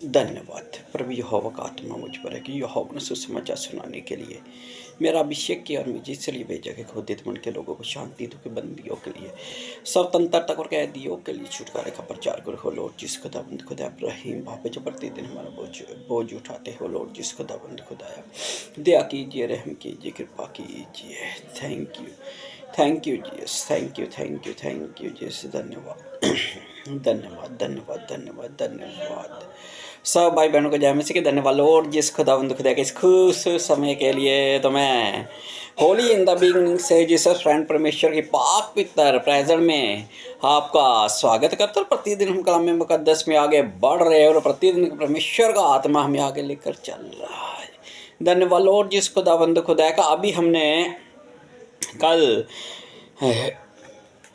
धन्यवाद प्रभु यहोवा का आत्मा मुझ पर है कि यहोवा ने सुसमाचार सुनाने के लिए मेरा अभिषेक किया और मुझे इसलिए भेजा कि क्रोधित मन के लोगों को शांति दो, के बंदियों के लिए स्वतंत्रता और कैदियों के लिए छुटकारे का प्रचार करो हो लॉर्ड। जिस खुदाबंद खुदा इब्राहिम बाप जो प्रतिदिन हमारा बोझ उठाते हो लॉर्ड। जिस खुदाबंद खुदाया दया कीजिए, रहम कीजिए, कृपा कीजिए। Thank you Jesus, thank you Jesus. धन्यवाद धन्यवाद धन्यवाद धन्यवाद धन्यवाद। सब भाई बहनों को जय मसीह की धन्यवाद लॉर्ड। जिस खुदावंद खुदा के इस खुश समय के लिए तो मैं होली इन द बिगिनिंग से जीसस फ्रेंड परमेश्वर की पाक पितर प्रेजेंट में आपका स्वागत करता हूँ। प्रतिदिन हम कलाम मुकद्दस में आगे बढ़ रहे हैं और प्रतिदिन परमेश्वर का आत्मा हमें आगे लेकर चल रहा है। धन्यवाद लॉर्ड। जिस खुदावंद खुदा का अभी हमने कल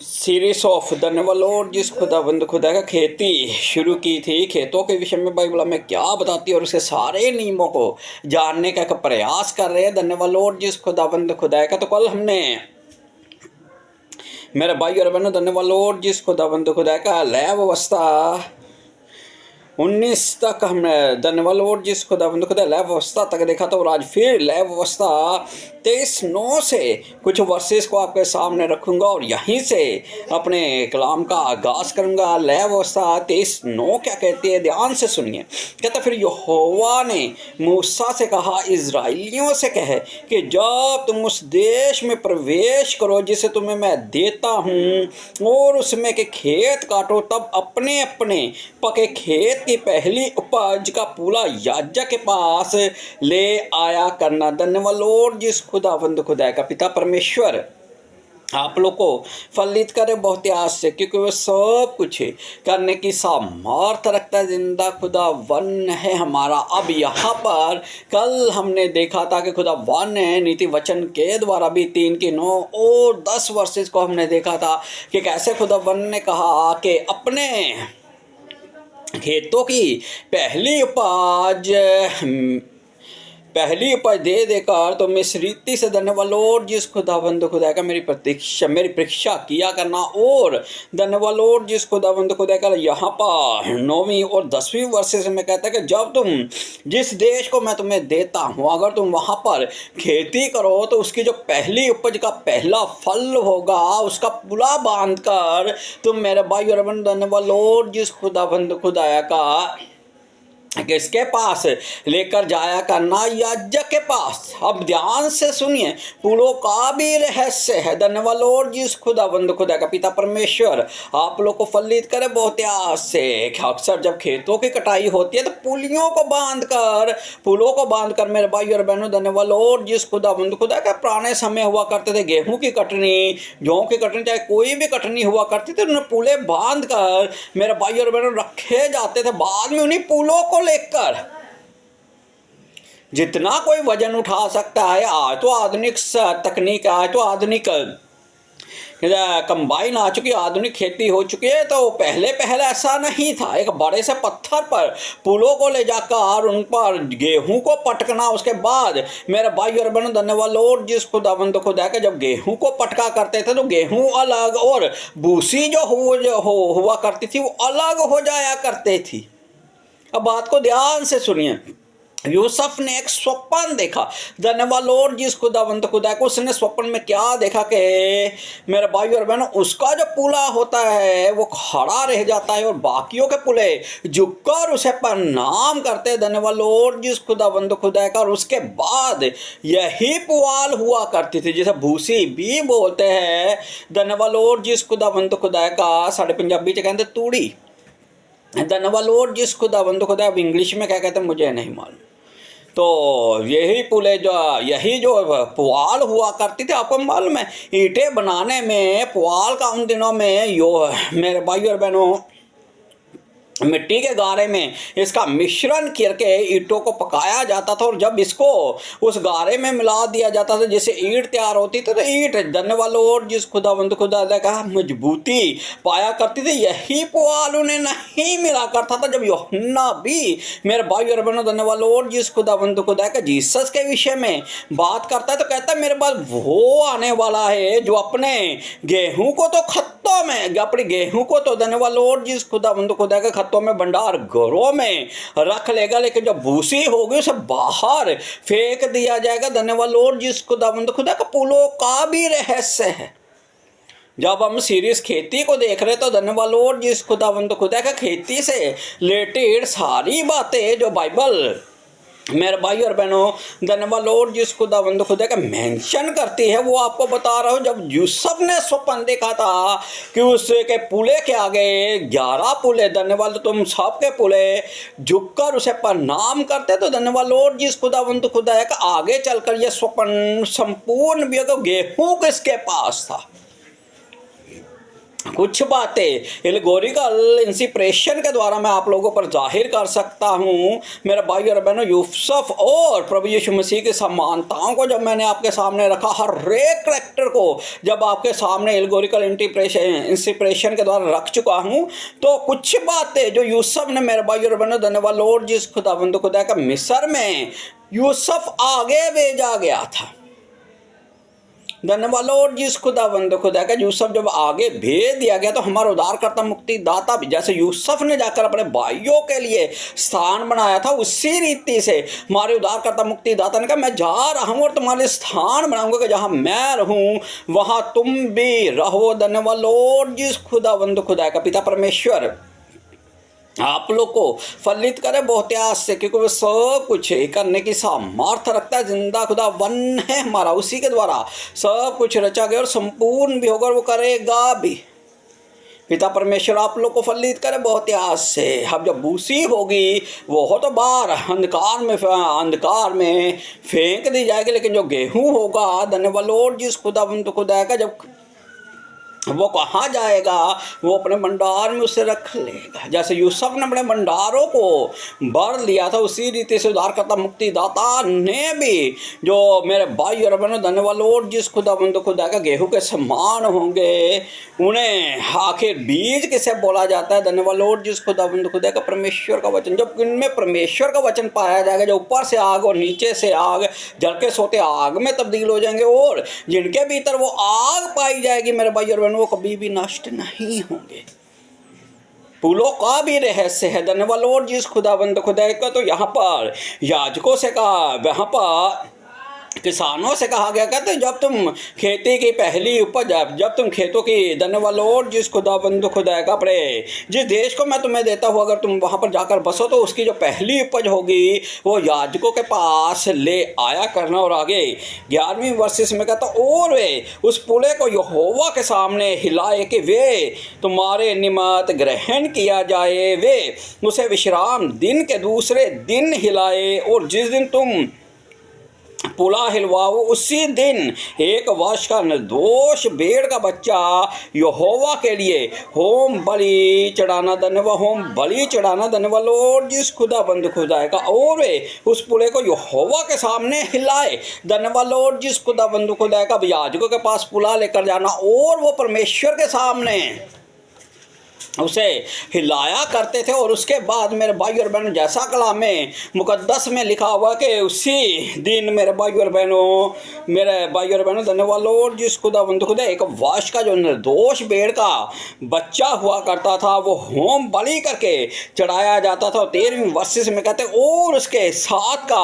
सीरीज ऑफ धन्यवाद लॉर्ड जिस खुदाबंद खुदा का खेती शुरू की थी। खेतों के विषय में बाइबल में क्या बताती है और उसके सारे नियमों को जानने का प्रयास कर रहे हैं। धन्यवाद लॉर्ड जिस खुदाबंद खुदा का। तो कल हमने मेरे भाई और बहनों धन्यवाद लॉर्ड जिस खुदाबंद खुदा का लय व्यवस्था 19 तक हमने धन्यवाद लॉर्ड जिस खुदाबंद खुदा लय व्यवस्था तक देखा था। और आज फिर लय व्यवस्था 23:9 से कुछ वर्सेस को आपके सामने रखूंगा और यहीं से अपने कलाम का आगाज करूंगा। लय व्यवस्था 23:9 क्या कहती है, ध्यान से सुनिए। कहता फिर यहोवा ने मूसा से कहा, इजराइलियों से कहे कि जब तुम उस देश में प्रवेश करो जिसे तुम्हें मैं देता हूँ और उसमें के खेत काटो, तब अपने अपने पके खेत की पहली उपज का पूला याजक के पास ले आया करना। धन्यवाद लॉर्ड जिस खुदावंद खुदा का पिता परमेश्वर आप लोग को फलित करे बहुत आस से, क्योंकि वो सब कुछ करने की सामर्थ रखता है। जिंदा खुदा वन है हमारा। अब यहाँ पर कल हमने देखा था कि खुदा वन है नीति वचन के द्वारा भी 3:9 और 10 वर्सेस को हमने देखा था कि कैसे खुदा वन ने कहा कि अपने खेतों की पहली उपज दे देकर तो इस रीति से धन्यवाद लॉर्ड जिस खुदाबंद खुदा का मेरी परीक्षा किया करना। और धन्यवाद लॉर्ड जिस खुदाबंद खुदा का यहाँ पर 9वीं और 10वीं वर्सेस में कहता है कि जब तुम जिस देश को मैं तुम्हें देता हूँ अगर तुम वहाँ पर खेती करो तो उसकी जो पहली उपज का पहला फल होगा उसका पुला बांध कर तुम मेरे भाई और बहन धन्यवाद लॉर्ड जिस खुदाबंद खुदाया का किसके पास लेकर जाया करना, याजक के पास। अब ध्यान से सुनिए, पुलों का भी रहस्य है। धन्यवाद लॉर्ड जिस खुदाबंद खुदा का पिता परमेश्वर आप लोग को फलित करे बहुत आस से। अक्सर जब खेतों की कटाई होती है तो पुलों को बांध कर मेरे भाई और बहनों धन्यवाद लॉर्ड जिस खुदाबंद खुदा का पुराने समय हुआ करते थे। गेहूं की कटनी, जौ की कटनी, चाहे कोई भी कटनी हुआ करती थी, उन्हें पुले बांध कर मेरे भाई और बहनों रखे जाते थे। बाद में उन्हीं पुलों को लेकर जितना कोई वजन उठा सकता है, आज तो आधुनिक तकनीक, आज तो आधुनिक कंबाइन आ चुकी, आधुनिक खेती हो चुकी है। तो पहले ऐसा नहीं था। एक बड़े से पत्थर पर पुलों को ले जाकर उन पर गेहूं को पटकना, उसके बाद मेरे भाई और बहनों धन्यवाद लॉर्ड जिस खुदाबंद खुदा के जब गेहूं को पटका करते थे तो गेहूं अलग और भूसी जो हुआ करती थी वो अलग हो जाया करते थी। अब बात को ध्यान से सुनिए। यूसुफ ने एक स्वप्न देखा। धन्यवाद लॉर्ड जिस खुदावंत खुदा को। उसने स्वप्न में क्या देखा कि मेरे भाई और बहनों उसका जो पुला होता है वो खड़ा रह जाता है और बाकियों के पुले झुककर उसे प्रणाम करते हैं। धन्यवाद लॉर्ड जिस खुदावंत खुदा का। और उसके बाद यही पुआल हुआ करती थी जिसे भूसी भी बोलते हैं। धन्यवाद लॉर्ड जिस खुदावंत खुदा का। साढ़े पंजाबी से कहते तूड़ी। धन्यवाद लॉर्ड जिस खुदावंद खुदा। अब इंग्लिश में क्या कहते हैं मुझे नहीं मालूम। तो यही जो पुआल हुआ करती थी, आपको मालूम है ईंटें बनाने में पुआल का उन दिनों में मेरे भाई और बहनों मिट्टी के गारे में इसका मिश्रण करके ईंटों को पकाया जाता था और जब इसको उस गारे में मिला दिया जाता था जिससे ईंट तैयार होती थी तो ईंट धन्यवाद लॉर्ड जिस खुदावंद खुदा का मजबूती पाया करती थी। यही पुआल उन्हें नहीं मिला करता था। जब यूहन्ना भी मेरे भाई और बहनों धन्यवाद लॉर्ड जिस खुदावंद खुदा का जीसस के विषय में बात करता है तो कहता है मेरे पास वो आने वाला है जो अपने गेहूं को तो खत्तों में, अपने गेहूं को तो धन्यवाद लॉर्ड जिस खुदावंद खुदा का गत्तों में, भंडार घरों में रख लेगा, लेकिन जब भूसी होगी उसे बाहर फेंक दिया जाएगा। धन्यवाद लॉर्ड जिस खुदावंद खुदा का पुलों का भी रहस्य है। जब हम सीरीज खेती को देख रहे तो धन्यवाद लॉर्ड जिस खुदावंद खुदा का खेती से रिलेटेड सारी बातें जो बाइबल मेरे भाई और बहनों धन्यवाद लॉर्ड जिस खुदावंद खुदा का मेंशन करती है वो आपको बता रहा हूँ। जब यूसुफ ने स्वप्न देखा था कि उसके पुले के आगे 11 पुले, धन्यवाद तुम सबके पुले झुककर उसे प्रणाम करते, तो धन्यवाद लॉर्ड जिस खुदावंद खुदा का आगे चलकर यह स्वप्न संपूर्ण भी होगा। गेहूँ किसके पास था? कुछ बातें एल्गोरिकल इंस्पिरेशन के द्वारा मैं आप लोगों पर जाहिर कर सकता हूँ। मेरे भाई और बहनों, यूसुफ और प्रभु यीशु मसीह की समानताओं को जब मैंने आपके सामने रखा, हर एक करैक्टर को जब आपके सामने एल्गोरिकल इंस्पिरेशन के द्वारा रख चुका हूँ, तो कुछ बातें जो यूसुफ ने, मेरे भाई और बहनों धन्यवाद लॉर्ड जिस खुदावंद खुदा का मिस्र में यूसुफ आगे भेजा गया था। धन्यवाद लॉर्ड जिस खुदावंद खुदा का यूसुफ जब आगे भेज दिया गया, तो हमारा उद्धारकर्ता मुक्तिदाता भी जैसे यूसुफ ने जाकर अपने भाइयों के लिए स्थान बनाया था, उसी रीति से हमारे उद्धारकर्ता मुक्तिदाता ने कहा मैं जा रहा हूँ और तुम्हारे स्थान बनाऊंगा कि जहाँ मैं रहूँ वहाँ तुम भी रहो। धन्यवाद लॉर्ड जिस खुदावंद खुदा का पिता परमेश्वर आप लोग को फलित करे बहुत आस से, क्योंकि वो सब कुछ करने की सामर्थ्य रखता है। जिंदा खुदा वन है हमारा, उसी के द्वारा सब कुछ रचा गया और संपूर्ण भी होगा और वो करेगा भी। पिता परमेश्वर आप लोग को फलित करे बहुत आस से। अब जब भूसी होगी वो हो तो बाहर अंधकार में फेंक दी जाएगी, लेकिन जो गेहूँ होगा धन्यवाद लॉर्ड जिस खुदावंद खुदा का, जब वो कहाँ जाएगा? वो अपने भंडार में उसे रख लेगा। जैसे यूसुफ ने अपने भंडारों को भर लिया था, उसी रीति से उद्धारकर्ता मुक्तिदाता ने भी, जो मेरे भाई और बहनों धन्यवाद लॉर्ड जिस खुदावंद खुदा का गेहूं के समान होंगे, उन्हें आखिर बीज किसे बोला जाता है? धन्यवाद लॉर्ड जिस खुदावंद खुदा का परमेश्वर का वचन। जब इनमें परमेश्वर का वचन पाया जाएगा, जो ऊपर से आग और नीचे से आग जल के सोते आग में तब्दील हो जाएंगे, और जिनके भीतर वो आग पाई जाएगी मेरे भाई और वो कभी भी नष्ट नहीं होंगे। पुलों का भी रहस्य है। धन्यवाद लॉर्ड जिस खुदावंद खुदा का, तो यहाँ पर याजकों से कहा, वहाँ पर किसानों से कहा गया, कहते जब तुम खेती की पहली उपज, जब तुम खेतों की धन्यवाद लॉर्ड जिस खुदावंद खुदा का अपने जिस देश को मैं तुम्हें देता हूँ, अगर तुम वहाँ पर जाकर बसो तो उसकी जो पहली उपज होगी वो याजकों के पास ले आया करना। और आगे 11वीं वर्ष में कहता, और वे उस पुले को यहोवा के सामने हिलाए कि वे तुम्हारे निमित्त ग्रहण किया जाए। वे उसे विश्राम दिन के दूसरे दिन हिलाए, और जिस दिन तुम पुला हिलवाओ उसी दिन एक वर्ष का निर्दोष भेड़ का बच्चा यहोवा के लिए होम बलि चढ़ाना। धन्यवाद होम बलि चढ़ाना। धन्यवाद लॉर्ड जिस खुदावंद खुदा का, और वे उस पुले को यहोवा के सामने हिलाए। धन्यवाद लॉर्ड जिस खुदावंद खुदा का, याजकों के पास पुला लेकर जाना और वो परमेश्वर के सामने उसे हिलाया करते थे। और उसके बाद मेरे भाई और बहनों, जैसा कलाम में मुकद्दस में लिखा हुआ कि उसी दिन मेरे भाई और बहनों धन्यवाद लॉर्ड जिस खुदावंद खुदा, एक वर्ष का जो निर्दोष भेड़ का बच्चा हुआ करता था वो होम बलि करके चढ़ाया जाता था। 13वीं वर्ष में कहते, और उसके साथ का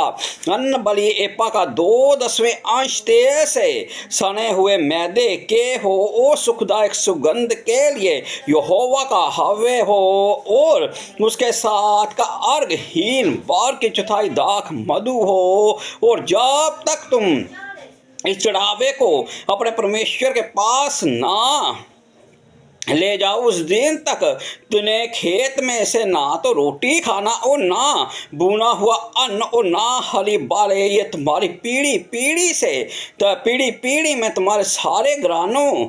अन्न बलि एपा का 2/10 अंश तेल से सने हुए मैदे के हो, और सुखदायक सुगंध के लिए यहोवा का हवे हो, और उसके साथ का अर्घहीन बार की चौथाई दाख मधु हो। और जब तक तुम इस चढ़ावे को अपने परमेश्वर के पास ना ले जाओ, उस दिन तक तूने खेत में से ना तो रोटी खाना और ना भुना हुआ अन्न और ना हली बाले। ये तुम्हारी पीढ़ी पीढ़ी से, तो पीढ़ी पीढ़ी में तुम्हारे सारे घरानों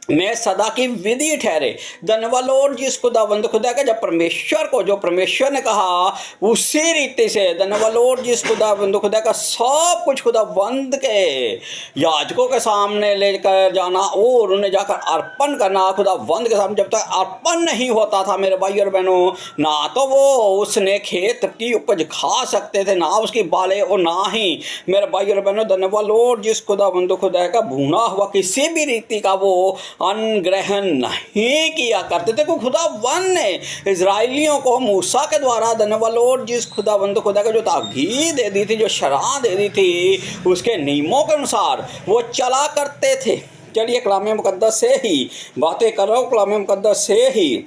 में सदा की विधि ठहरे। धन्यवाद लॉर्ड जिस खुदावंद खुदा का, जब परमेश्वर को, जो परमेश्वर ने कहा उसी रीति से धन्यवाद लॉर्ड जिस खुदावंद खुदा का सब कुछ खुदावंद के याजकों के सामने लेकर जाना और उन्हें जाकर अर्पण करना खुदावंद के सामने। जब तक अर्पण नहीं होता था मेरे भाई और बहनों, ना तो वो उसने खेत की उपज खा सकते थे, ना उसकी बाले, और ना ही मेरे भाई और बहनों धन्यवाद लॉर्ड जिस खुदावंद खुदा का भुना हुआ किसी भी रीति का वो अन्न ग्रहण नहीं किया करते थे। क्योंकि खुदावंद ने इजराइलियों को मूसा के द्वारा धन्यवाद लॉर्ड जिस खुदावंद खुदा का जो ताकीद दे दी थी, जो शरह दे दी थी, उसके नियमों के अनुसार वो चला करते थे। चलिए कलाम मुकद्दस से ही बातें कर रहा हूँ, कलाम मुकद्दस से ही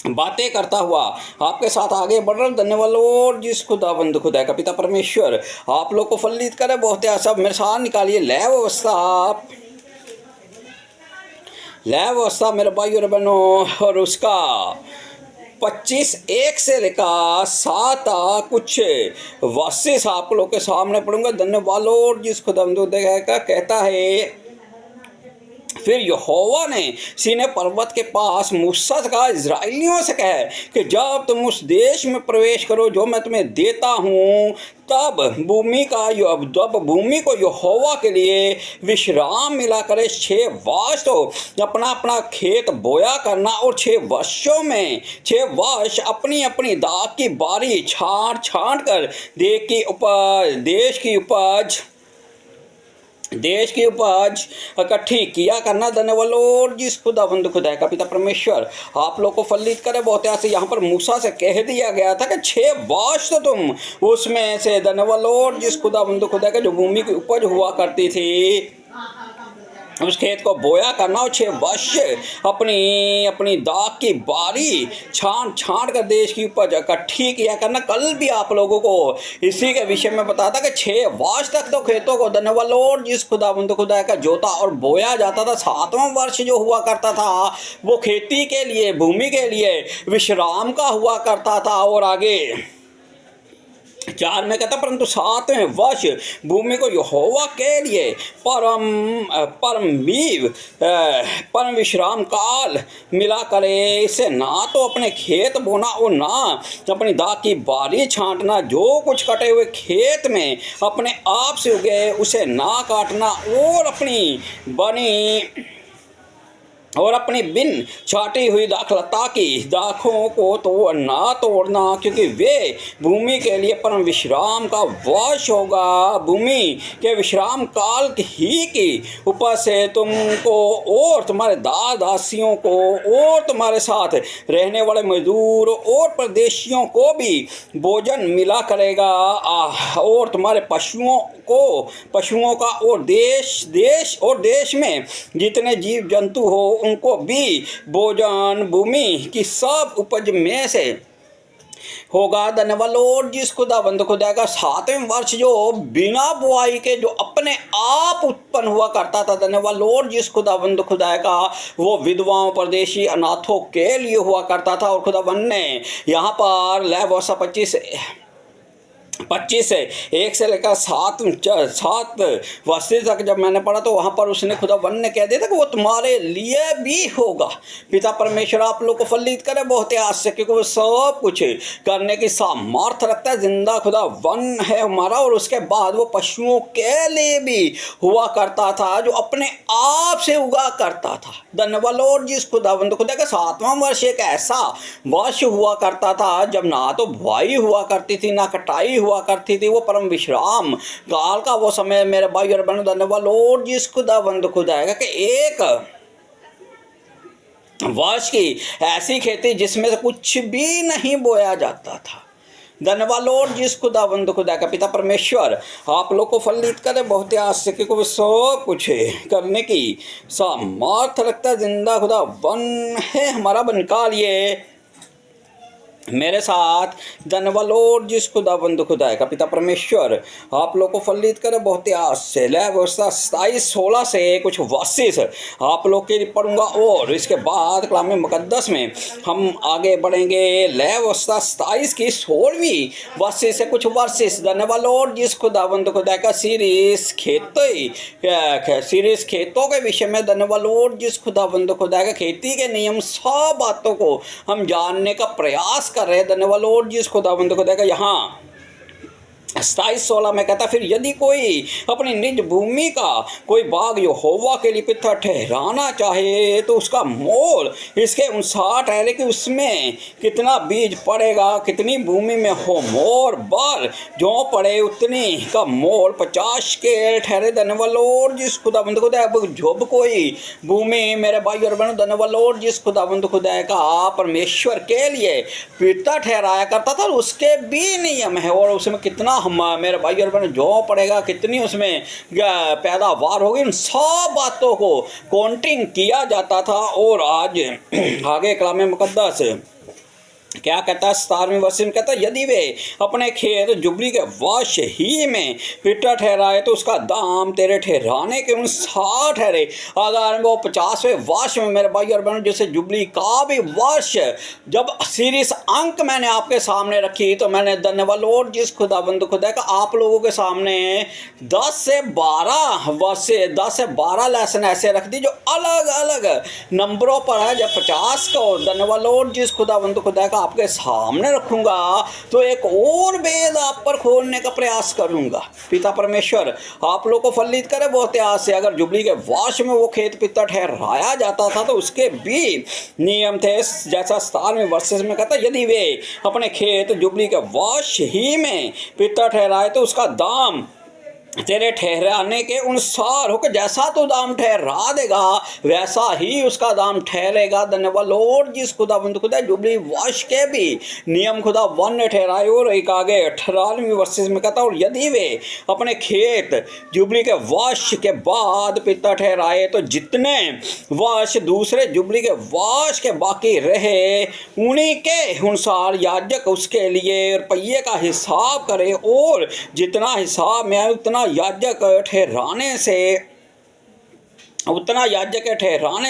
बातें करता हुआ आपके साथ आगे बढ़ रहा हूँ। धन्यवाद लॉर्ड जिस खुदावंद खुदा का पिता परमेश्वर आप लोग को फलित करे। बहुत सब मेरे साथ निकालिए लय व्यवस्था मेरे भाई और बहनों, और उसका 25:1 से लेकर 7 कुछ वर्सेस आप लोग के सामने पढ़ूंगा। धन्यवाद लॉर्ड जिस खुदावंद खुदा का कहता है, फिर यहोवा ने सीने पर्वत के पास मूसा से कहा, इजराइलियों से कहे कि जब तुम उस देश में प्रवेश करो जो मैं तुम्हें देता हूँ, तब भूमि को यहोवा के लिए विश्राम मिला करे। 6 वर्ष तो अपना अपना खेत बोया करना, और 6 वर्षों में 6 वर्ष अपनी अपनी दाख की बारी छांट कर देश की उपज इकट्ठी किया करना। धन्यवाद लॉर्ड जिस खुदावंद खुदा का पिता परमेश्वर आप लोग को फलित करे। बहुत ऐसे यहाँ पर मूसा से कह दिया गया था कि 6 वर्ष तो तुम उसमें से धन्यवाद लॉर्ड जिस खुदावंद खुदा का जो भूमि की उपज हुआ करती थी उस खेत को बोया करना, और 6 वर्ष अपनी अपनी दाख की बारी छांट कर देश की उपज इकट्ठी किया करना। कल भी आप लोगों को इसी के विषय में बताया था कि 6 वर्ष तक तो खेतों को धन्यवाद लॉर्ड जिस खुदावंद खुदा का जोता और बोया जाता था। 7वां वर्ष जो हुआ करता था वो खेती के लिए, भूमि के लिए विश्राम का हुआ करता था। और आगे 4 में कहता, परंतु 7वें वर्ष भूमि को यहोवा के लिए परम विश्राम काल मिला करे। इसे ना तो अपने खेत बोना और ना अपनी दाख की बारी छांटना। जो कुछ कटे हुए खेत में अपने आप से उगे उसे ना काटना, और अपनी बिन छाटी हुई दाखलता की दाखों को तो ना तोड़ना, क्योंकि वे भूमि के लिए परम विश्राम का वर्ष होगा। भूमि के विश्राम काल ही की ऊपर से तुमको और तुम्हारे दासियों को और तुम्हारे साथ रहने वाले मजदूर और परदेशियों को भी भोजन मिला करेगा, और तुम्हारे पशुओं का और देश में जितने जीव जंतु हो उनको भी भोजन भूमि की सब उपज में से होगा। धन्यवाद लॉर्ड जिस खुदावंद खुदा का 7वें वर्ष जो बिना बुआई के जो अपने आप उत्पन्न हुआ करता था। धन्यवाद लॉर्ड जिस खुदावंद खुदा का वो विधवाओं, परदेशी, अनाथों के लिए हुआ करता था। और खुदावंद ने यहाँ पर लय वर्षा 25:1 से लेकर 7 वर्ष तक जब मैंने पढ़ा तो वहाँ पर उसने खुदावंद ने कह दिया था कि वो तुम्हारे लिए भी होगा। पिता परमेश्वर आप लोग को फलित करे बहुत आश्चर्य, क्योंकि वो सब कुछ करने की सामर्थ्य रखता है। जिंदा खुदावंद है हमारा। और उसके बाद वो पशुओं के लिए भी हुआ करता था जो अपने आप से उगा करता था। धन्यवाद लॉर्ड जिस खुदावंद खुदा का 7वां वर्ष एक ऐसा वर्ष हुआ करता था जब ना तो बुआई हुआ करती थी ना कटाई हुआ करती थी। वो परम विश्राम काल का वो समय मेरे भाई और बहनों, धन्यवाद लॉर्ड जिस खुदावंद खुदा का कि एक वर्ष की ऐसी खेती जिसमें से कुछ भी नहीं बोया जाता था। धन्यवाद लॉर्ड जिस खुदावंद खुदा का पिता परमेश्वर आप लोग को फलित करे बहुत आश्चर्य को सब कुछ करने की सामर्थ्य रखता है। जिंदा खुदावंद है हमारा बनकाल ये मेरे साथ। धन्यवाद लॉर्ड जिस खुदावंद खुदा का पिता परमेश्वर आप लोग को फलित करे बहुत आश्चर्य। लय वर्षा 27-16 से कुछ वर्सेस आप लोग के लिए पढ़ूंगा, और इसके बाद कलाम मुकद्दस में हम आगे बढ़ेंगे। लय वर्षा 27 की 16वीं वर्सेस से कुछ वर्सेस। धन्यवाद लॉर्ड जिस खुदावंद खुदा का सीरीज खेतों के विषय में। धन्यवाद लॉर्ड जिस खुदावंद खुदा का खेती के नियम सब बातों को हम जानने का प्रयास कर रहे हैं। धन्यवाद लॉर्ड जिस खुदावंद खुदा का यहाँ 27-16 में कहता फिर यदि कोई अपनी निज भूमि का कोई भाग यहोवा के लिए पिता ठहराना चाहे तो उसका मोल इसके अनुसार ठहरे कि उसमें कितना बीज पड़ेगा, कितनी भूमि में हो मोर बर जो पड़े उतनी का मोल 50 के ठहरे। धन्यवाद जिस खुदाबंद खुदा। अब जब कोई भूमि मेरे भाई और बहनों धन्यवाद जिस खुदाबंद खुदा का परमेश्वर के लिए पिता ठहराया करता था उसके भी नियम है और उसमें कितना हम मेरे भाई और बहन जो पड़ेगा, कितनी उसमें पैदावार होगी, उन सब बातों को काउंटिंग किया जाता था। और आज आगे कलाम मुकद्दस क्या कहता है 17वें वर्ष में कहता है यदि वे अपने खेत जुबली के वर्ष ही में पिता ठहराए तो उसका दाम तेरे ठहराने के अनुसार ठहरे। अगर वो 50वें वर्ष में मेरे भाई और बहनों जैसे जुबली का भी वर्ष जब सीरीज अंक मैंने आपके सामने रखी तो मैंने धन्यवाद और जिस खुदाबंद खुदा का आप लोगों के सामने 10 से 12 वर्ष 10 से 12 लेसन ऐसे रख दी जो अलग अलग नंबरों पर है। जब 50 का और धन्यवाद और जिस खुदाबंद खुदा का आपके सामने रखूंगा तो एक और वेद आप पर खोलने का प्रयास करूंगा। पिता परमेश्वर आप लोग को फलित करे बहुत आस से। अगर जुबली के वर्ष में वो खेत पिता ठहराया जाता था तो उसके भी नियम थे। जैसा 17वें वर्ष में कहता यदि वे अपने खेत जुबली के वर्ष ही में पिता ठहराए तो उसका दाम तेरे ठहराने के अनुसार होकर जैसा तो दाम ठहरा देगा वैसा ही उसका दाम ठहरेगा। धन्यवाद लॉर्ड जिस खुदाबंद खुदा जुबली वर्ष के भी नियम खुदा वन ने ठहराए। और एक आगे 18वें वर्ष में कहता और यदि वे अपने खेत जुबली के वर्ष के बाद पिता ठहराए तो जितने वर्ष दूसरे जुबली के वर्ष के बाकी रहे उन्हीं के अनुसार याजक उसके लिए रुपये का हिसाब करे और जितना हिसाब में आए उतना याजक ठहराने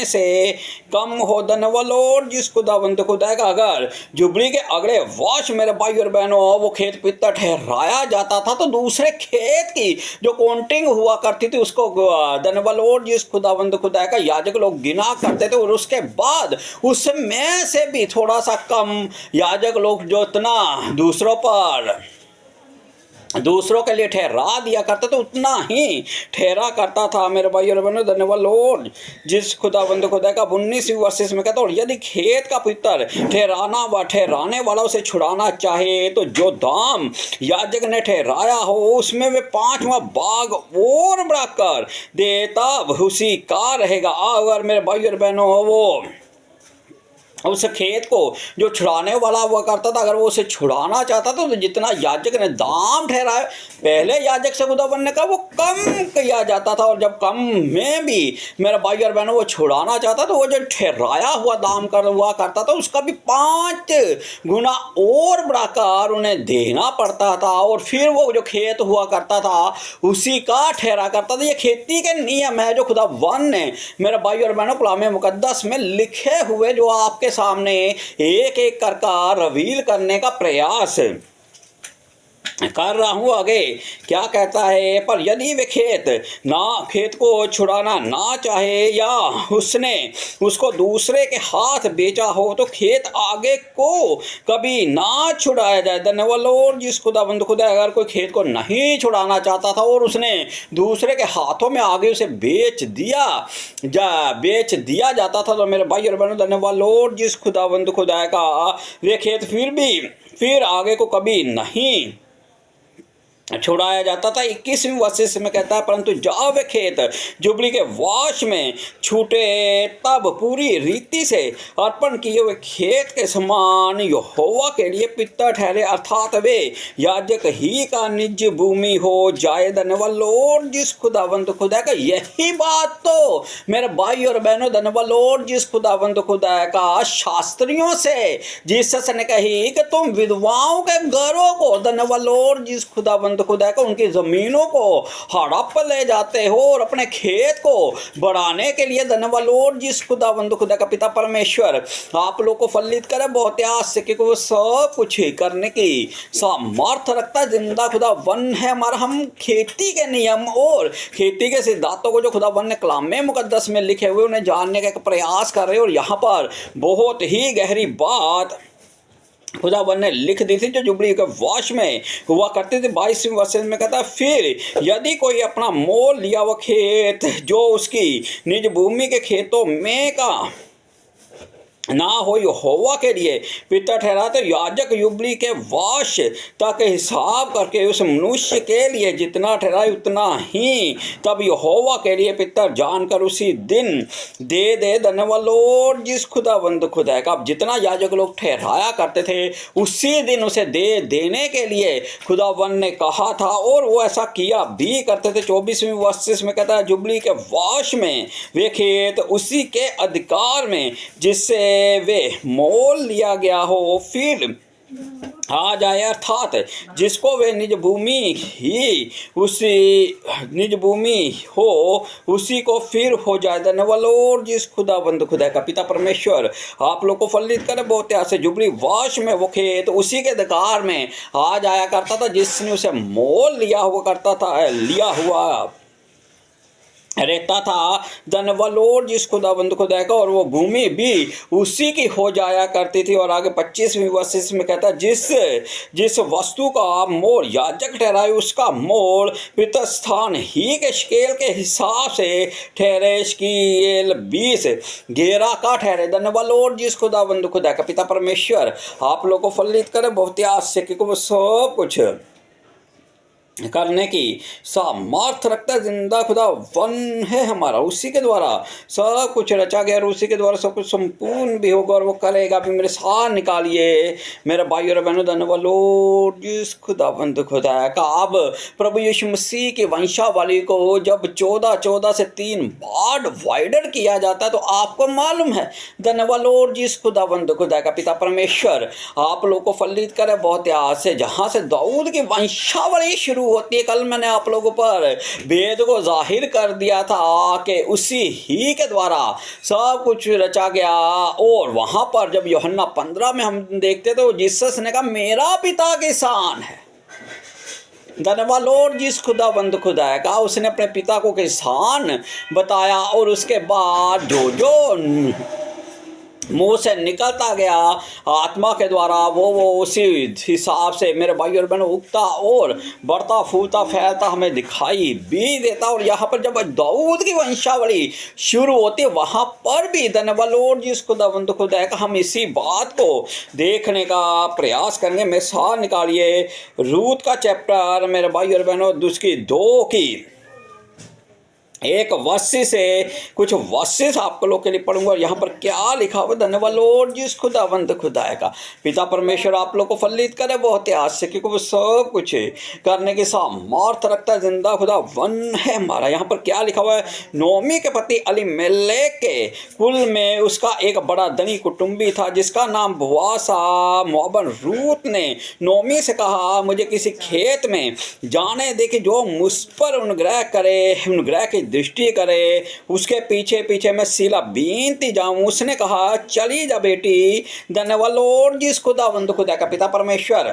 से कम हो। धन्यवाद जिस खुदावंत खुदा का अगर जुबली के अगले वर्ष मेरे भाई और बहनों वो खेत पिता ठहराया जाता था तो दूसरे खेत की जो काउंटिंग हुआ करती थी उसको धन्यवाद जिस खुदावंत खुदा का याजक लोग गिना करते थे और उसके बाद उसमें से भी थोड़ा सा कम याजक लोग जो इतना दूसरों के लिए ठहरा दिया करता तो उतना ही ठहरा करता था। मेरे भाई और बहनों धन्यवाद लॉर्ड जिस खुदाबंद खुदा का 19वीं वर्ष में कहता और यदि खेत का पितर ठहराने वाला उसे छुड़ाना चाहे तो जो दाम याजक ने ठहराया हो उसमें वे 5वां भाग और बढ़ाकर देता उसी का रहेगा। अगर मेरे भाई और बहनों वो उस खेत को जो छुड़ाने वाला हुआ करता था अगर वो उसे छुड़ाना चाहता था तो जितना याजक ने दाम ठहराया पहले याजक से खुदाबंद ने कहा वो कम किया जाता था। और जब कम में भी मेरा भाई और बहनों वो छुड़ाना चाहता तो वो जो ठहराया हुआ दाम हुआ करता था उसका भी 5 गुना और बढ़ाकर उन्हें देना पड़ता था। और फिर वो जो खेत हुआ करता था उसी का ठहरा करता था। ये खेती के नियम है जो खुदाबंद ने मेरे भाई और बहनों कलाम मुकद्दस में लिखे हुए जो आपके सामने एक एक कर रिवील करने का प्रयास कर रहा हूँ। आगे क्या कहता है पर यदि वे खेत को छुड़ाना ना चाहे या उसने उसको दूसरे के हाथ बेचा हो तो खेत आगे को कभी ना छुड़ाया जाए। धन्यवाद लॉर्ड जिस खुदाबंद खुदा अगर कोई खेत को नहीं छुड़ाना चाहता था और उसने दूसरे के हाथों में आगे उसे बेच दिया जाता था तो मेरे भाई और बहनों धन्यवाद लॉर्ड जिस खुदाबंद खुदा का वे खेत फिर आगे को कभी नहीं छुड़ाया जाता था। 21वीं वर्ष में कहता है परंतु जब वे खेत जुबली के वर्ष में छूटे तब पूरी रीति से अर्पण किए हुए खेत के समान यहोवा के लिए पिता ठहरे अर्थात वे याजक ही का निज भूमि हो जाए। धन्यवाद लॉर्ड जिस खुदावंत खुदा का यही बात तो मेरे भाई और बहनों धन्यवाद लॉर्ड जिस खुदावंत खुदा का शास्त्रियों से जीसस ने कही कि तुम विधवाओं के घरों को धन्यवाद लॉर्ड जिस खुदावंत खुदा को उनकी जमीनों को हड़प ले जाते हो और अपने खेत को बढ़ाने के लिए धन्यवाद लॉर्ड जिस खुदावंद खुदा का पिता परमेश्वर आप लोग को फलित करे बहुत आस से क्योंकि वो सब कुछ ही करने की सामर्थ्य रखता है। जिंदा खुदा वन है हमारा। हम खेती के नियम और खेती के सिद्धांतों को जो खुदा वन ने कलाम में मुकद्दस में लिखे हुए उन्हें जानने का एक प्रयास कर रहे हैं और यहाँ पर बहुत ही गहरी बात खुदावन ने लिख दी थी जो जुबली के वश में हुआ करती थी। 22वें वर्ष में कहता फिर यदि कोई अपना मोल लिया हुआ खेत जो उसकी निज भूमि के खेतों में का ना हो यहोवा के लिए पिता ठहरा, तो याजक युबली के वर्ष तक हिसाब करके उस मनुष्य के लिए जितना ठहराए उतना ही तब यहोवा के लिए पितर जानकर उसी दिन दे धन्यवाद लॉर्ड जिस खुदावंद खुदा का। अब जितना याजक लोग ठहराया करते थे उसी दिन उसे देने के लिए खुदावन ने कहा था और वो ऐसा किया भी करते थे। 24वें वर्ष में कहता है जुबली के वर्ष में वे खेत उसी के अधिकार में जिससे वे मोल लिया गया हो फिर आ जाए, अर्थात जिसको वे निज भूमि ही उसी निज भूमि हो उसी को फिर हो जाए। धन्यवाद और जिस खुदाबंद खुदा का पिता परमेश्वर आप लोग को फलित करे। बहुत से जुबली वर्ष में वो खेत उसी के अधिकार में आ जाया करता था जिसने उसे मोल लिया हुआ करता था, लिया हुआ रहता था। धन्यवाद लॉर्ड जिस खुदाबंद खुदा का, और वो भूमि भी उसी की हो जाया करती थी। और आगे 25वें वर्ष में कहता है जिस वस्तु का मोल याजक ठहराए उसका मोल पितर स्थान ही के शकेल के हिसाब से ठहरे, शकेल 20 गेरा का ठहरे। धन्यवाद लॉर्ड जिस खुदाबंद खुदा का पिता परमेश्वर आप लोग को फलित करे। बहुत आश्चर्य कि वो सब कुछ करने की सामर्थ रखता जिंदा खुदा वन है हमारा, उसी के द्वारा सब कुछ रचा गया और उसी के द्वारा सब कुछ संपूर्ण भी होगा और वो करेगा भी। मेरे साथ निकालिए मेरे भाई और बहनों, धन्यवाद लॉर्ड जिस खुदावंद खुदा का। अब प्रभु यीशु मसीह की वंशावली को जब 14 से 3 बार डिवाइडेड किया जाता है तो आपको मालूम है। धन्यवाद लॉर्ड जिस खुदावंद खुदा का पिता परमेश्वर आप लोग को फलित करे। बहुत आस से जहाँ से दाऊद की वंशावली शुरू होती है, कल मैंने आप लोगों पर वेद को जाहिर कर दिया था कि उसी ही के द्वारा सब कुछ रचा गया। और वहां पर जब यूहन्ना 15 में हम देखते तो जीसस ने कहा मेरा पिता किसान है। धन्यवाद लॉर्ड जिस खुदाबंद खुदा का, उसने अपने पिता को किसान बताया और उसके बाद जो मुंह से निकलता गया आत्मा के द्वारा वो उसी हिसाब से मेरे भाई और बहनों उगता और बढ़ता फूलता फैलता हमें दिखाई भी देता। और यहाँ पर जब दाऊद की वंशावली शुरू होती है वहाँ पर भी धन्यवाद लॉर्ड जिस खुदावंद खुदा का हम इसी बात को देखने का प्रयास करेंगे। मैं साथ निकालिए रूत का चैप्टर मेरे भाई और बहनों उसकी 2 की एक वर्षी से कुछ वर्षिस आपको लोग के लिए पढ़ूंगा। और यहाँ पर क्या लिखा हुआ, धन्यवाद लॉर्ड जिस खुदावंद खुदा का। पिता परमेश्वर आप लोग को फलित करे। बहुत आस से क्योंकि वो सब कुछ करने के सामर्थ रखता है, जिंदा खुदा वन है हमारा। यहाँ पर क्या लिखा हुआ है, नोमी के पति अलीमेलेक के कुल में उसका एक बड़ा धनी कुटुंबी था जिसका नाम बोआस। मोआबन रूत ने नोमी से कहा मुझे किसी खेत में जाने दे कि जो मुझ पर अनुग्रह की दृष्टि करे, उसके पीछे पीछे मैं सीला बीनती जाऊं। उसने कहा चली जा बेटी। धन्यवाद लॉर्ड जिस खुदावंद खुदा का पिता परमेश्वर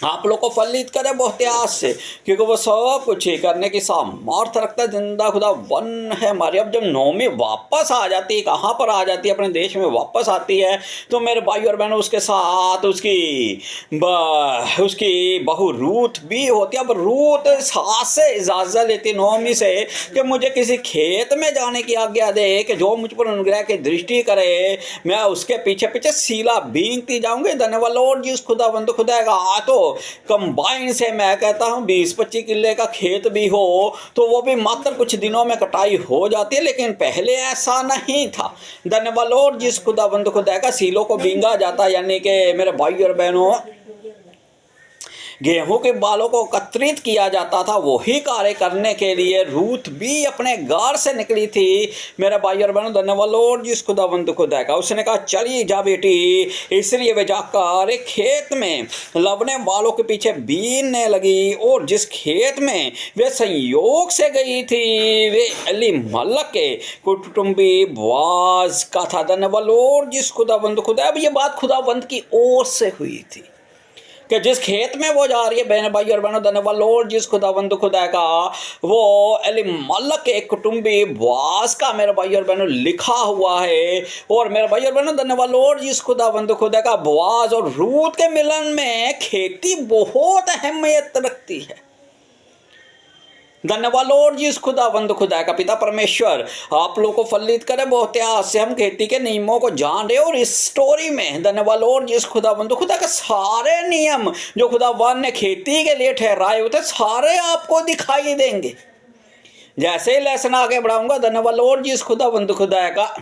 आप लोग को फलित करे। बहुत आस से क्योंकि वो सब कुछ ही करने की सामर्थ रखता है, जिंदा खुदा वन है हमारी। अब जब नोमी वापस आ जाती है, कहाँ पर आ जाती है, अपने देश में वापस आती है, तो मेरे भाई और बहनों उसके साथ उसकी बहू रूत भी होती है। अब रूत सास से इजाज़त लेती नोमी से कि मुझे किसी खेत में जाने की आज्ञा दे कि जो मुझ पर अनुग्रह की दृष्टि करे, मैं उसके पीछे पीछे सीला बीनती जाऊँगी। धन्यवाद लॉर्ड जिस खुदावंद खुदा का। तो कंबाइन से मैं कहता हूँ 20-25 किले का खेत भी हो तो वो भी मात्र कुछ दिनों में कटाई हो जाती है, लेकिन पहले ऐसा नहीं था। धन्यवाद लॉर्ड जिस खुदावंद खुदा का। सीलों को बींगा जाता, यानी कि मेरे भाई और बहनों गेहूं के बालों को एकत्रित किया जाता था। वही कार्य करने के लिए रूत भी अपने घर से निकली थी। मेरे भाई और बहनों धन्यवाद लॉर्ड जिस खुदावंद खुदा का। उसने कहा चली जा बेटी। इसलिए वे जाकर एक खेत में लवने बालों के पीछे बीनने लगी। और जिस खेत में वे संयोग से गई थी वे एलीमलेक के कुटुंबी बोआज का था। धन्यवाद लॉर्ड जिस खुदावंद खुदा। अब ये बात खुदावंद की ओर से हुई थी। कि जिस खेत में वो जा रही है बहन भाई और बहनों धन्यवाद लॉर्ड जिस खुदावंद खुदा का वो एलिमलक के कुटुंबी वास का मेरे भाई और बहनों लिखा हुआ है। और मेरे भाई और बहनों धन्यवाद लॉर्ड जिस खुदावंद खुदा का बोआज और रूत के मिलन में खेती बहुत अहमियत रखती है। धन्यवाद लॉर्ड जी इस खुदावंद खुदा का पिता परमेश्वर आप लोगों को फलित करे। बहुत आज से हम खेती के नियमों को जान रहे और इस स्टोरी में धन्यवाद लॉर्ड जी इस खुदावंद खुदा के सारे नियम जो खुदावन ने खेती के लिए ठहराए होते सारे आपको दिखाई देंगे। जैसे ही लेसन आगे बढ़ाऊंगा धन्यवाद लॉर्ड जी इस खुदावंद खुदा का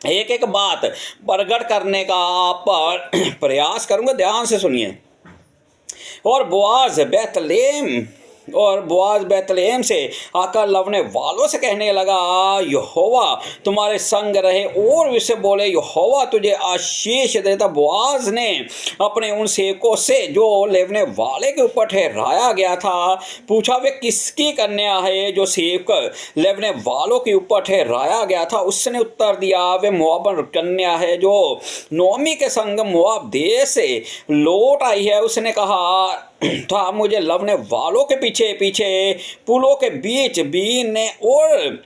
एक एक बात प्रकट करने का आप पर प्रयास करूंगा, ध्यान से सुनिए। और बोआज बैतलेहम से आकर लवने वालों से कहने लगा यहोवा तुम्हारे संग रहे, और उससे बोले यहोवा तुझे आशीष देता। बोआज ने अपने उन सेवकों से जो लेवने वाले के ऊपर ठहराया गया था पूछा वे किसकी कन्या है जो सेवक लेवने वालों के ऊपर ठहराया गया था। उसने उत्तर दिया वे मोआबन कन्या है जो नोमी के संग मोआब देश से लौट आई है। उसने कहा था मुझे लवने वालों के पीछे पीछे पुलों के बीच बीनने और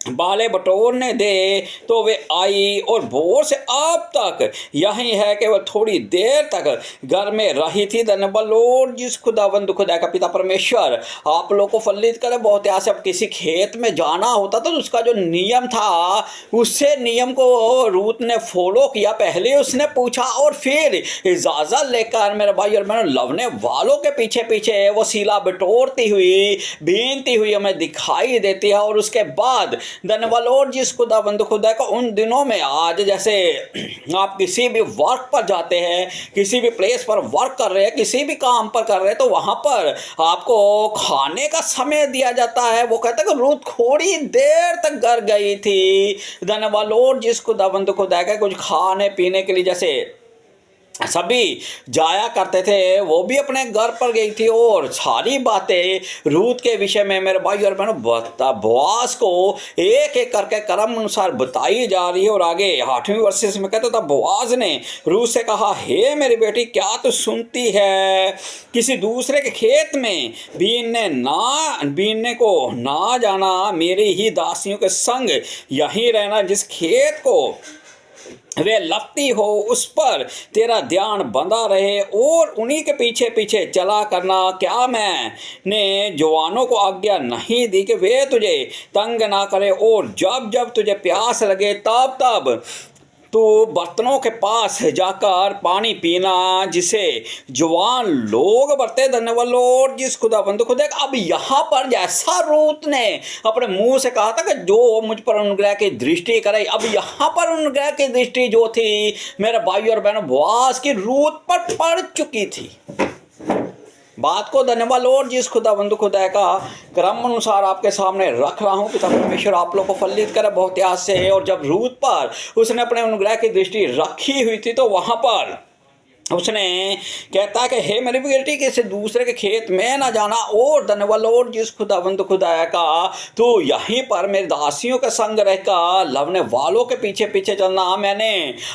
बाले बटोरने दे तो वे आई और भोर से अब तक यही है कि वह थोड़ी देर तक घर में रही थी। धन्यवाद लॉर्ड जिस खुदावंद खुदा का पिता परमेश्वर आप लोग को फलित करे। बहुत ऐसे अब किसी खेत में जाना होता तो उसका जो नियम था उससे नियम को रूत ने फॉलो किया। पहले उसने पूछा और फिर इजाज़त लेकर मेरे भाई और मैंने लवने वालों के पीछे पीछे वो सीला बटोरती हुई बीनती हुई हमें दिखाई देती है। और उसके बाद धन्यवाद लॉर्ड जिस खुदावंद खुदा का उन दिनों में आज जैसे आप किसी भी वर्क पर जाते हैं, किसी भी प्लेस पर वर्क कर रहे हैं, किसी भी काम पर कर रहे हैं तो वहाँ पर आपको खाने का समय दिया जाता है। वो कहता है कि रूत थोड़ी देर तक घर गई थी। धन्यवाद लॉर्ड जिस खुदावंद खुदा का कुछ खाने पीने के लिए जैसे सभी जाया करते थे वो भी अपने घर पर गई थी। और सारी बातें रूत के विषय में मेरे भाई और बहनों बोआज को एक एक करके क्रम अनुसार बताई जा रही है। और आगे 8वें वर्ष में कहता था बोआज ने रूत से कहा हे मेरी बेटी क्या तू सुनती है, किसी दूसरे के खेत में बीनने को ना जाना, मेरी ही दासियों के संग यहीं रहना। जिस खेत को वे लगती हो उस पर तेरा ध्यान बंधा रहे और उन्हीं के पीछे पीछे चला करना। क्या मैंने जवानों को आज्ञा नहीं दी कि वे तुझे तंग ना करे, और जब जब तुझे प्यास लगे तब तब तो बर्तनों के पास जाकर पानी पीना जिसे जवान लोग बरते। धन्यवाद लॉर्ड जिस खुदावंद खुदा। अब यहाँ पर जैसा रूत ने अपने मुंह से कहा था कि जो मुझ पर अनुग्रह की दृष्टि करे, अब यहाँ पर अनुग्रह की दृष्टि जो थी मेरे भाई और बहनों बोआज की रूत पर पड़ चुकी थी। बात को धन्यवाद लॉर्ड जिस खुदावंद खुदा का क्रम अनुसार आपके सामने रख रहा हूँ। पिता परमेश्वर आप लोग को फलित करे बहुत याद से। और जब रूत पर उसने अपने अनुग्रह की दृष्टि रखी हुई थी तो वहाँ पर उसने कहता है कि हे मेरी बेटी किसी दूसरे के खेत में ना जाना, और धन्यवाद लॉर्ड जिस खुदावंद खुदा का तो यहीं पर मेरे दासियों के संग रहकर लवने वालों के पीछे पीछे चलना। मैंने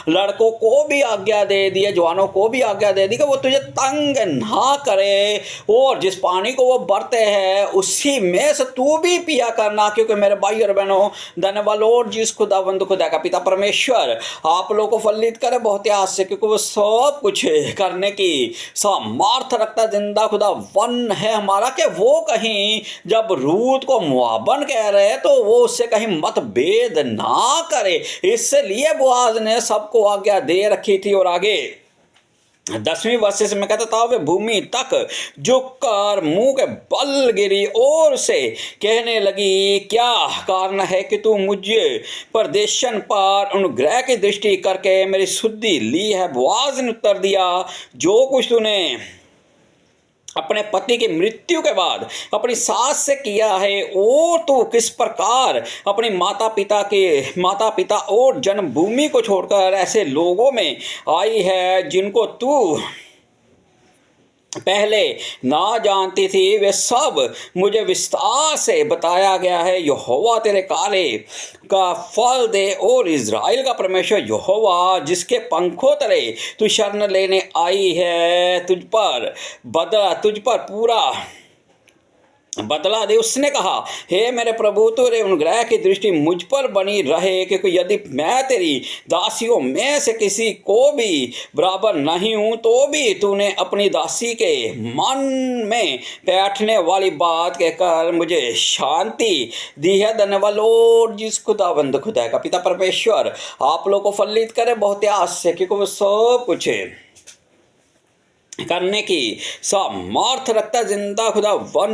लड़कों को भी आज्ञा दे दी है, जवानों को भी आज्ञा दे दी कि वो तुझे तंग ना करे, और जिस पानी को वो बरते हैं उसी में से तू भी पिया करना। क्योंकि मेरे भाई और बहनों धन्यवाद लॉर्ड जिस खुदावंद खुदा का पिता परमेश्वर आप लोगों को फलित करे बहुत याद से, क्योंकि वो सब कुछ करने की सामर्थ्य रखता जिंदा खुदा वन है हमारा। कि वो कहीं जब रूत को मुआबन कह रहे हैं तो वो उससे कहीं मतभेद ना करे, इसलिए बोआज ने सबको आज्ञा दे रखी थी। और आगे 10वीं वर्ष में कहता था वे भूमि तक झुककर मुंह के बल गिरी और से कहने लगी क्या कारण है कि तू मुझे परदेशन पर अनुग्रह की दृष्टि करके मेरी शुद्धि ली है। बोआज ने उत्तर दिया जो कुछ तूने अपने पति की मृत्यु के बाद अपनी सास से किया है, और तू किस प्रकार अपनी माता पिता और जन्मभूमि को छोड़कर ऐसे लोगों में आई है जिनको तू पहले ना जानती थी, वे सब मुझे विस्तार से बताया गया है। यहोवा तेरे कार्य का फल दे, और इज़राइल का परमेश्वर यहोवा जिसके पंखों तले तू शरण लेने आई है, तुझ पर पूरा बदला दे। उसने कहा, हे मेरे प्रभु, तेरे अनुग्रह की दृष्टि मुझ पर बनी रहे, क्योंकि यदि मैं तेरी दासियों में से किसी को भी बराबर नहीं हूँ, तो भी तूने अपनी दासी के मन में बैठने वाली बात कहकर मुझे शांति दी है। धन्यवाद लॉर्ड जिस खुदावंद खुदा का पिता परमेश्वर आप लोग को फलित करे बहुत आस से, क्योंकि वो सब कुछ करने की सामर्थ रखता जिंदा खुदा वन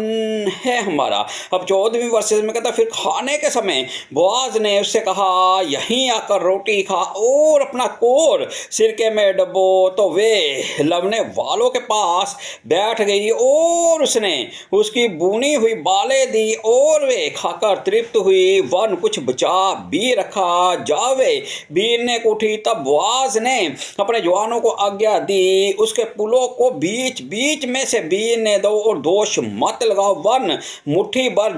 है हमारा। अब 14वीं वर्ष में कहता, फिर खाने के समय बोआज ने उससे कहा, यहीं आकर रोटी खा और अपना कोर सिरके में डबो। तो वे लवने वालों के पास बैठ गई और उसने उसकी बुनी हुई बालें दी और वे खाकर तृप्त हुई। वन कुछ बचा भी रखा, जावे बीनने को उठी। तब बोआज ने अपने जवानों को आज्ञा दी, उसके पुलों को बीच बीच में से बीनने दो और दोष मत लगाओ। वन मुट्ठी भर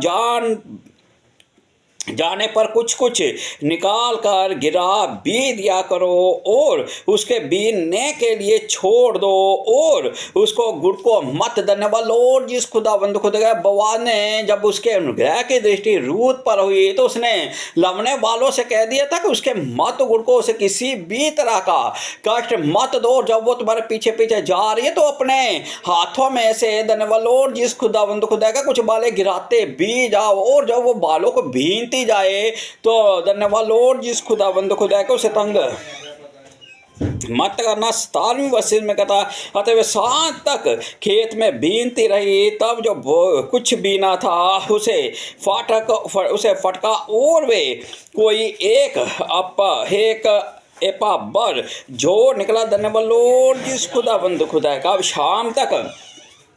जाने पर कुछ कुछ निकाल कर गिरा भी दिया करो और उसके बीनने के लिए छोड़ दो और उसको गुड़को मत। धन्यवाद लॉर्ड जिस खुदावंद खुदा बवा ने जब उसके अनुग्रह की दृष्टि रूत पर हुई, तो उसने लवने वालों से कह दिया था कि उसके मत गुड़को, उसे किसी भी तरह का कष्ट मत दो। जब वो तुम्हारे पीछे पीछे जा रही है तो अपने हाथों में से, धन्यवाद लॉर्ड जिस खुदावंद खुदा का, कुछ बालें गिराते भी जाओ और जब वो बालों को भीनती जाए तो धन्यवाद लॉर्ड जिस खुदावंद खुदा को उसे तंग मत करना। 17वीं वर्ष में कहता, अतः वे सांझ तक खेत में बीनती रही। तब जो कुछ बीना था उसे फटका और वे कोई एक एपा बर जो निकला। धन्यवाद लॉर्ड जिस खुदावंद खुदा का। अब शाम तक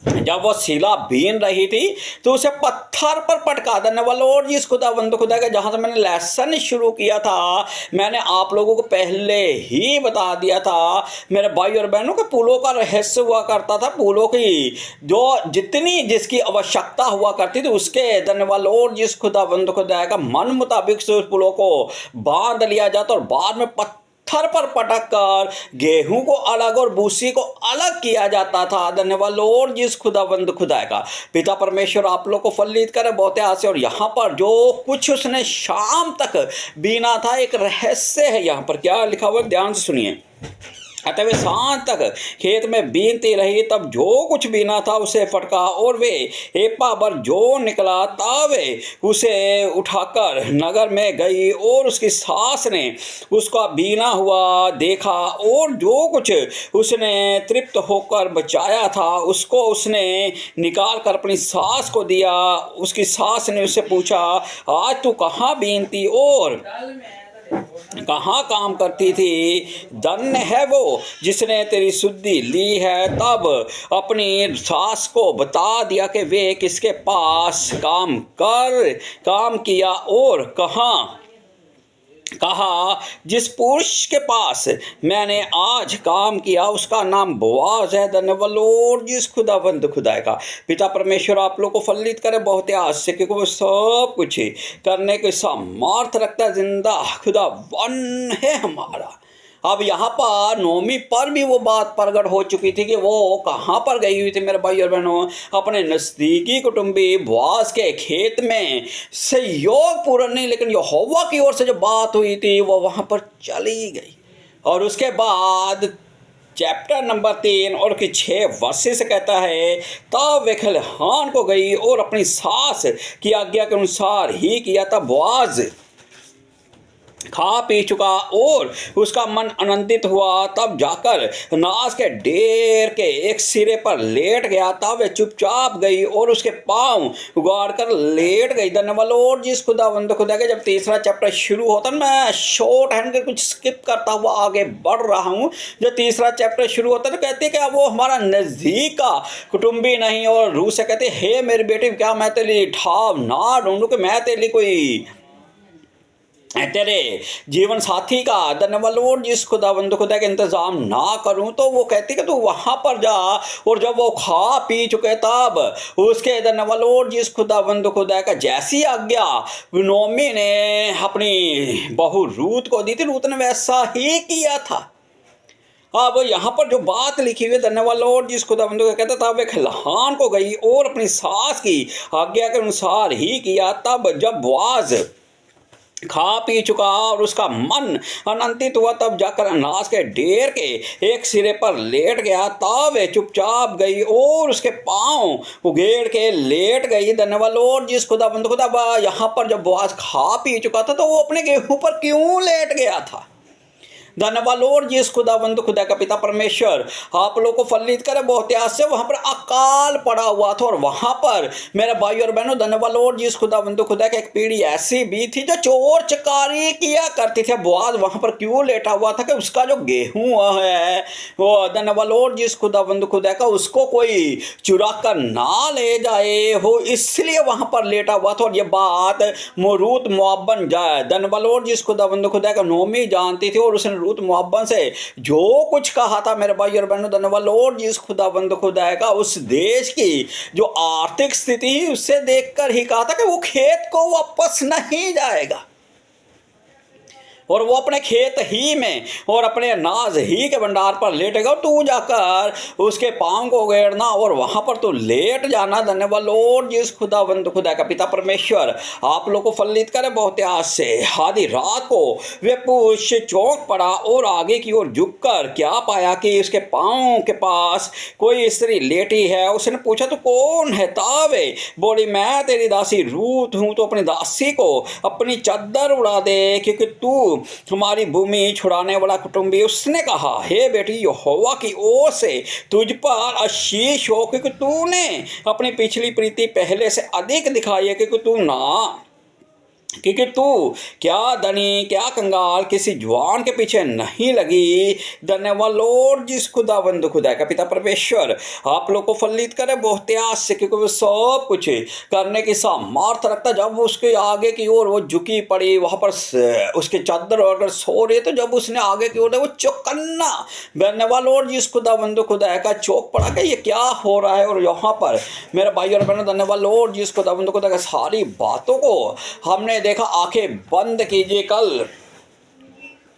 जब वो शिला बीन रही थी तो उसे पत्थर पर पटका। धन्यवाद लॉर्ड जिस खुदावंद खुदा का। जहाँ से मैंने लेसन शुरू किया था, मैंने आप लोगों को पहले ही बता दिया था मेरे भाई और बहनों के पुलों का रहस्य हुआ करता था। पुलों की जो जितनी जिसकी आवश्यकता हुआ करती थी उसके, धन्यवाद लॉर्ड जिस खुदावंद खुदा का, मन मुताबिक से उस पुलों को बांध लिया जाता और बाद में पत्थर पर पटक कर गेहूं को अलग और भूसी को अलग किया जाता था। धन्यवाद लॉर्ड जिस खुदावंद खुदा का। पिता परमेश्वर आप लोग को फलित करे बहुत आसे। और यहाँ पर जो कुछ उसने शाम तक बीना था, एक रहस्य है। यहाँ पर क्या लिखा हुआ, ध्यान से सुनिए। अतः वे सांझ तक खेत में बीनती रही। तब जो कुछ बीना था उसे फटका और वे एपा भर जो निकला, तब वे उसे उठाकर नगर में गई और उसकी सास ने उसका बीना हुआ देखा और जो कुछ उसने तृप्त होकर बचाया था उसको उसने निकाल कर अपनी सास को दिया। उसकी सास ने उससे पूछा, आज तू कहाँ बीनती और कहाँ काम करती थी? धन्य है वो जिसने तेरी शुद्धि ली है। तब अपनी सास को बता दिया कि वे किसके पास काम किया और कहा जिस पुरुष के पास मैंने आज काम किया उसका नाम बोआज है। धन्यवाद लॉर्ड जिस खुदावंद खुदा का। पिता परमेश्वर आप लोग को फलित करे बहुत आस से, क्योंकि वो सब कुछ करने के सामर्थ रखता जिंदा खुदा वन है हमारा। अब यहाँ पर नौमी पर भी वो बात प्रकट हो चुकी थी कि वो कहाँ पर गई हुई थी मेरे भाई और बहनों, अपने नज़दीकी कुटुंबी बोआज के खेत में। सहयोग पूर्ण नहीं, लेकिन यहोवा की ओर से जो बात हुई थी वो वहाँ पर चली गई। और उसके बाद चैप्टर नंबर 3 और 6 वर्षे से कहता है, तब वे खलिहान को गई और अपनी सास की आज्ञा के अनुसार ही किया। तब बोआज खा पी चुका और उसका मन आनंदित हुआ। तब जाकर नाज के ढेर के एक सिरे पर लेट गया। तब वे चुपचाप गई और उसके पांव उगाड़ कर लेट गई। धन्यवाद लॉर्ड जिस खुदावंद खुदा के। जब तीसरा चैप्टर शुरू होता, मैं शॉर्ट हैंड के कुछ स्किप करता हुआ आगे बढ़ रहा हूँ। जब तीसरा चैप्टर शुरू होता तो कहती है कि वो हमारा नज़दीक का कुटुंबी नहीं, और रूह से कहते, हे मेरी बेटी, क्या मैं तेरे लिए ठाव ना ढूंढूं कि मैं तेरे लिए कोई तेरे जीवन साथी का धन्यवाद लॉर्ड जिस खुदावंद खुदा के इंतज़ाम ना करूं, तो वो कहती कि तू वहाँ पर जा। और जब वो खा पी चुके तब उसके धन्यवाद लॉर्ड जिस खुदावंद खुदा का जैसी आज्ञा नोमी ने अपनी बहू रूत को दी थी, रूत ने वैसा ही किया था। अब यहाँ पर जो बात लिखी हुई धन्यवाद लॉर्ड जिस खुदावंद को कहता था, वे खलिहान को गई और अपनी सास की आज्ञा के अनुसार ही किया। तब जब बोआज खा पी चुका और उसका मन आनंदित हुआ, तब जाकर अनाज के ढेर के एक सिरे पर लेट गया। तब वे चुपचाप गई और उसके पांव उगेड़ के लेट गई। धन्यवाद लॉर्ड जिस खुदावंद खुदा यहाँ पर जब बोआज खा पी चुका था, तो वो अपने गेहूं पर क्यों लेट गया था? धन्यवाद लॉर्ड जिस खुदावंद खुदा का पिता परमेश्वर आप लोग को फलित करे। बहुत से वहाँ पर अकाल पड़ा हुआ था, और वहाँ पर मेरे भाई और बहनों धन्यवाद लॉर्ड जिस खुदावंद खुदा की एक पीढ़ी ऐसी भी थी जो चोर चकारी किया करती थी। बोआज वहाँ पर क्यों लेटा हुआ था कि उसका जो गेहूं है वो धन्यवाद लॉर्ड जिस खुदावंद खुदा का उसको कोई चुरा कर ना ले जाए हो, इसलिए वहाँ पर लेटा हुआ था। और ये बात रूत मोआबन धन्यवाद लॉर्ड जिस खुदावंद खुदा का नोमी जानती थी, और उसने रूत मोआबन से जो कुछ कहा था मेरे भाई और बहनों धन्यवाद लॉर्ड जिस खुदावंद खुदा का उस देश की जो आर्थिक स्थिति उससे देखकर ही कहा था कि वो खेत को वापस नहीं जाएगा, और वो अपने खेत ही में और अपने अनाज ही के भंडार पर लेटेगा। तू जाकर उसके पांव को उगेड़ना और वहां पर तू लेट जाना। धन्यवाद लॉर्ड जिस खुदावंद खुदा का पिता परमेश्वर आप लोग को फलित करे। बहुत आज से आधी रात को वे पुरुष चौंक पड़ा और आगे की ओर झुककर क्या पाया कि उसके पांव के पास कोई स्त्री लेटी है। उसने पूछा तो कौन है? तावे बोली मैं तेरी दासी रूत हूँ, तो अपनी दासी को अपनी चादर उड़ा दे, क्योंकि तू हमारी भूमि छुड़ाने वाला कुटुंबी। उसने कहा हे बेटी यहोवा की ओर से तुझ पर आशीष हो, क्योंकि तूने अपनी पिछली प्रीति पहले से अधिक दिखाई है, क्योंकि तू क्या धनी क्या कंगाल किसी जवान के पीछे नहीं लगी। धन्यवाद लॉर्ड जिस खुदावंद खुदा का पिता परमेश्वर आप लोग को फलित करे। बहुत आस से, क्योंकि वो सब कुछ करने की सामर्थ रखता। जब उसके आगे की ओर वो झुकी पड़ी, वहाँ पर उसके चादर अगर सो रहे, तो जब उसने आगे की ओर वो चौकन्ना धन्यवाद लॉर्ड जिस खुदावंद खुदा का चौक पड़ा कि ये क्या हो रहा है। और यहाँ पर मेरे भाई और बहनों धन्यवाद लॉर्ड जिस खुदावंद खुदा का सारी बातों को हमने देखा। आंखें बंद कीजिए, कल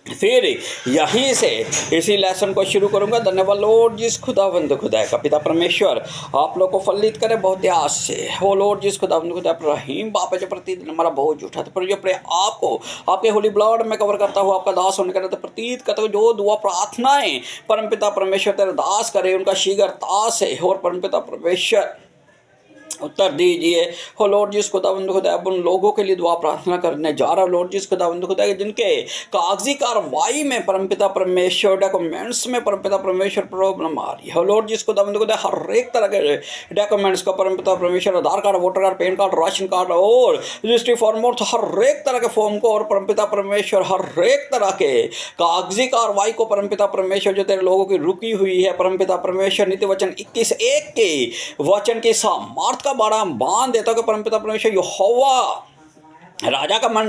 फिर यहीं से इसी लेसन को शुरू करूंगा। धन्यवाद लॉर्ड जिस खुदावंद खुदा का पिता परमेश्वर आप लोग को फलित करे। बहुत आस से हो लॉर्ड जिस खुदावंद खुदा रहीम बाप जो प्रतिदिन हमारा बहुत झूठा था, पर जो अपने आप को आपके होली ब्लड में कवर करता हुआ आपका दास होने का प्रतीत करता हुआ जो दुआ प्रार्थनाएं परमपिता परमेश्वर तेरे दास करे, उनका शीघ्रता से और परमपिता परमेश्वर उत्तर दीजिए। हो लॉर्ड जिस खुदावंद खुदा उन लोगों के लिए दुआ प्रार्थना करने जा रहा हूँ लॉर्ड जिस खुदावंद खुदा जिनके कागजी कार्रवाई में परमपिता परमेश्वर डॉक्यूमेंट्स में परमपिता परमेश्वर प्रॉब्लम आ रही है। लॉर्ड जिस खुदावंद खुदा हर एक तरह के डॉक्यूमेंट्स को परमपिता परमेश्वर Aadhaar card voter card PAN card ration card और रजिस्ट्री फॉर्म और हर एक तरह के फॉर्म को और परमपिता परमेश्वर हर एक तरह के कागजी कार्रवाई को परमपिता परमेश्वर जो तेरे लोगों की रुकी हुई है परमपिता परमेश्वर नीति वचन 21:1 के वचन की सामर्थ का बाड़ा बांध देता कि परमपिता परमेश्वर यहोवा राजा का मन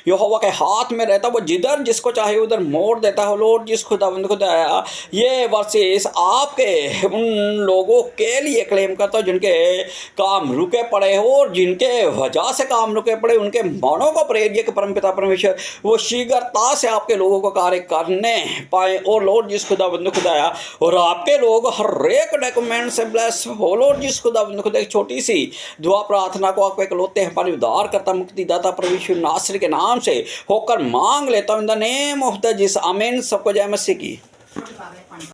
यहोवा के हाथ में रहता, वो जिधर जिसको चाहे उधर मोड़ देता है। लॉर्ड जिस खुदावंद खुदा ये वर्सेस आपके उन लोगों के लिए क्लेम करता हूँ जिनके काम रुके पड़े हो और जिनके वजह से काम रुके पड़े, उनके मनों को प्रेरित कि परमपिता परमेश्वर वो शीघ्रता से आपके लोगों को कार्य करने पाए। और लॉर्ड जिस खुदावंद खुदा और आपके लोग हर एक डॉक्यूमेंट से ब्लेस हो। लॉर्ड जिस खुदावंद खुदा एक छोटी सी दुआ प्रार्थना को आपको इकलौते हमारे उद्धार करता मुक्तिदाता प्रभु यीशु नासरी के नाम से होकर मांग लेता हूं in the name of the Jesus, आमीन। सबको जय मसीह की।